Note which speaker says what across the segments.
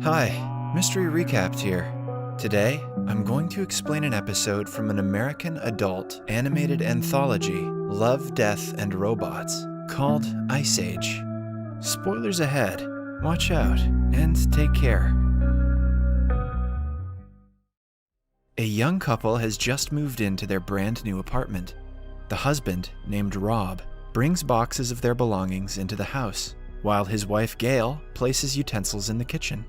Speaker 1: Hi, Mystery Recapped here. Today, I'm going to explain an episode from an American adult animated anthology, Love, Death, and Robots, called Ice Age. Spoilers ahead. Watch out, and take care. A young couple has just moved into their brand new apartment. The husband, named Rob, brings boxes of their belongings into the house, while his wife Gail places utensils in the kitchen.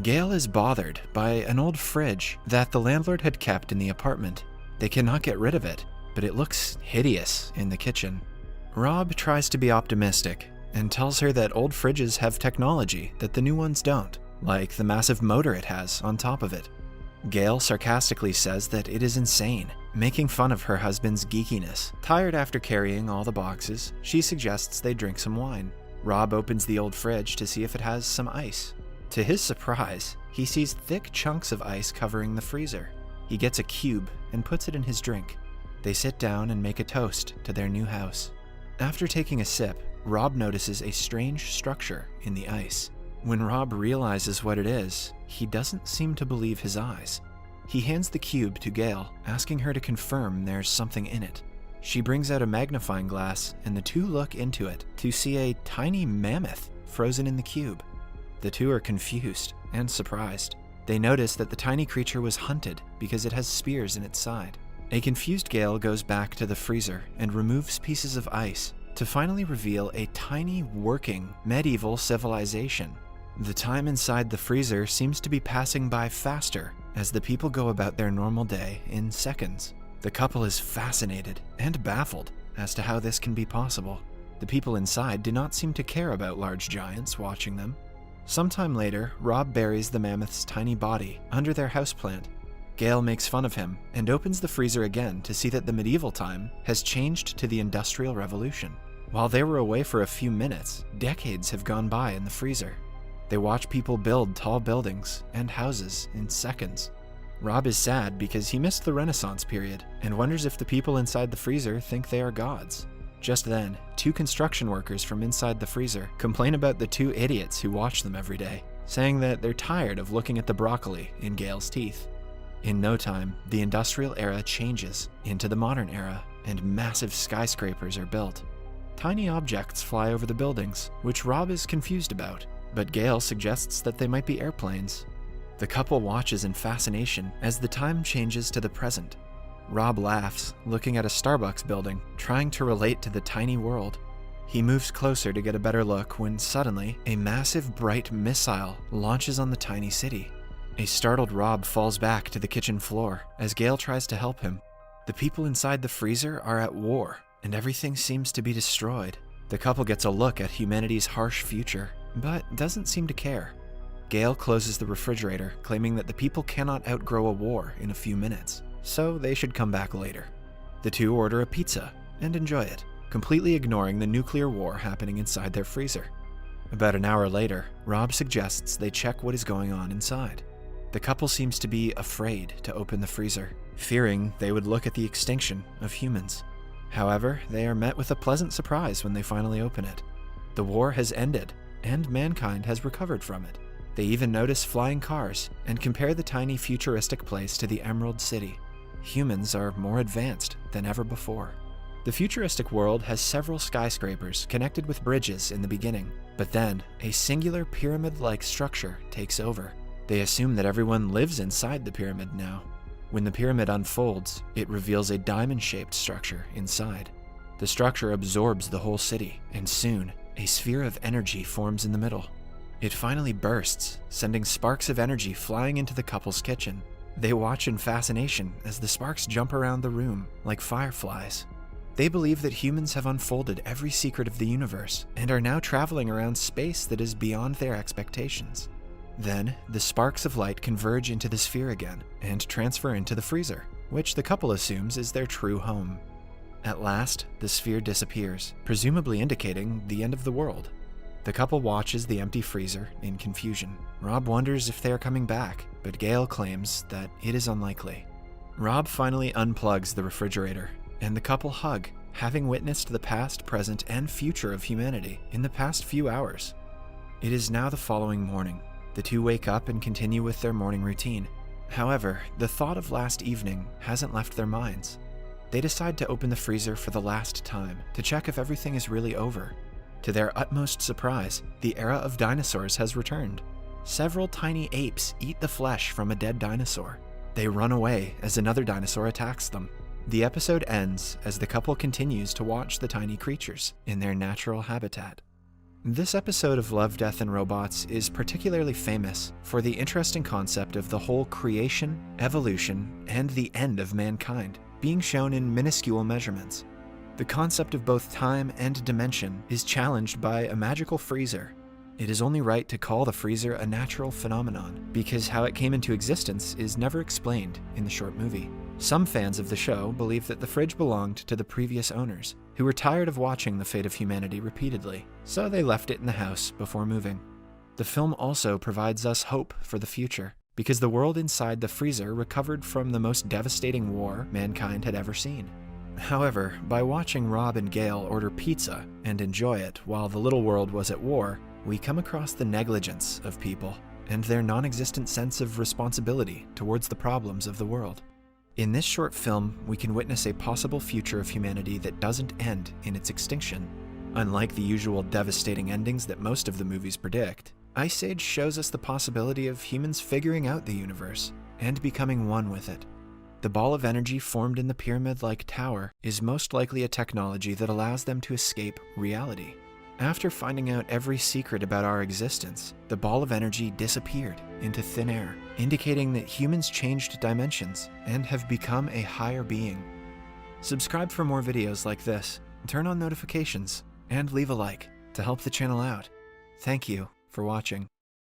Speaker 1: Gail is bothered by an old fridge that the landlord had kept in the apartment. They cannot get rid of it, but it looks hideous in the kitchen. Rob tries to be optimistic and tells her that old fridges have technology that the new ones don't, like the massive motor it has on top of it. Gail sarcastically says that it is insane, making fun of her husband's geekiness. Tired after carrying all the boxes, she suggests they drink some wine. Rob opens the old fridge to see if it has some ice. To his surprise, he sees thick chunks of ice covering the freezer. He gets a cube and puts it in his drink. They sit down and make a toast to their new house. After taking a sip, Rob notices a strange structure in the ice. When Rob realizes what it is, he doesn't seem to believe his eyes. He hands the cube to Gail, asking her to confirm there's something in it. She brings out a magnifying glass, and the two look into it to see a tiny mammoth frozen in the cube. The two are confused and surprised. They notice that the tiny creature was hunted because it has spears in its side. A confused Gail goes back to the freezer and removes pieces of ice to finally reveal a tiny, working, medieval civilization. The time inside the freezer seems to be passing by faster as the people go about their normal day in seconds. The couple is fascinated and baffled as to how this can be possible. The people inside do not seem to care about large giants watching them. Sometime later, Rob buries the mammoth's tiny body under their houseplant. Gail makes fun of him and opens the freezer again to see that the medieval time has changed to the Industrial Revolution. While they were away for a few minutes, decades have gone by in the freezer. They watch people build tall buildings and houses in seconds. Rob is sad because he missed the Renaissance period and wonders if the people inside the freezer think they are gods. Just then, two construction workers from inside the freezer complain about the two idiots who watch them every day, saying that they're tired of looking at the broccoli in Gail's teeth. In no time, the industrial era changes into the modern era, and massive skyscrapers are built. Tiny objects fly over the buildings, which Rob is confused about, but Gail suggests that they might be airplanes. The couple watches in fascination as the time changes to the present. Rob laughs, looking at a Starbucks building, trying to relate to the tiny world. He moves closer to get a better look when suddenly, a massive bright missile launches on the tiny city. A startled Rob falls back to the kitchen floor as Gail tries to help him. The people inside the freezer are at war, and everything seems to be destroyed. The couple gets a look at humanity's harsh future, but doesn't seem to care. Gail closes the refrigerator, claiming that the people cannot outgrow a war in a few minutes, so they should come back later. The two order a pizza and enjoy it, completely ignoring the nuclear war happening inside their freezer. About an hour later, Rob suggests they check what is going on inside. The couple seems to be afraid to open the freezer, fearing they would look at the extinction of humans. However, they are met with a pleasant surprise when they finally open it. The war has ended, and mankind has recovered from it. They even notice flying cars and compare the tiny futuristic place to the Emerald City. Humans are more advanced than ever before. The futuristic world has several skyscrapers connected with bridges in the beginning, but then a singular pyramid-like structure takes over. They assume that everyone lives inside the pyramid now. When the pyramid unfolds, it reveals a diamond-shaped structure inside. The structure absorbs the whole city, and soon, a sphere of energy forms in the middle. It finally bursts, sending sparks of energy flying into the couple's kitchen. They watch in fascination as the sparks jump around the room like fireflies. They believe that humans have unfolded every secret of the universe and are now traveling around space that is beyond their expectations. Then, the sparks of light converge into the sphere again and transfer into the freezer, which the couple assumes is their true home. At last, the sphere disappears, presumably indicating the end of the world. The couple watches the empty freezer in confusion. Rob wonders if they are coming back, but Gail claims that it is unlikely. Rob finally unplugs the refrigerator, and the couple hug, having witnessed the past, present, and future of humanity in the past few hours. It is now the following morning. The two wake up and continue with their morning routine. However, the thought of last evening hasn't left their minds. They decide to open the freezer for the last time to check if everything is really over. To their utmost surprise, the era of dinosaurs has returned. Several tiny apes eat the flesh from a dead dinosaur. They run away as another dinosaur attacks them. The episode ends as the couple continues to watch the tiny creatures in their natural habitat. This episode of Love, Death, and Robots is particularly famous for the interesting concept of the whole creation, evolution, and the end of mankind being shown in minuscule measurements. The concept of both time and dimension is challenged by a magical freezer. It is only right to call the freezer a natural phenomenon, because how it came into existence is never explained in the short movie. Some fans of the show believe that the fridge belonged to the previous owners, who were tired of watching the fate of humanity repeatedly, so they left it in the house before moving. The film also provides us hope for the future, because the world inside the freezer recovered from the most devastating war mankind had ever seen. However, by watching Rob and Gail order pizza and enjoy it while the little world was at war, we come across the negligence of people and their non-existent sense of responsibility towards the problems of the world. In this short film, we can witness a possible future of humanity that doesn't end in its extinction. Unlike the usual devastating endings that most of the movies predict, Ice Age shows us the possibility of humans figuring out the universe and becoming one with it. The ball of energy formed in the pyramid-like tower is most likely a technology that allows them to escape reality. After finding out every secret about our existence, the ball of energy disappeared into thin air, indicating that humans changed dimensions and have become a higher being. Subscribe for more videos like this, turn on notifications, and leave a like to help the channel out. Thank you for watching.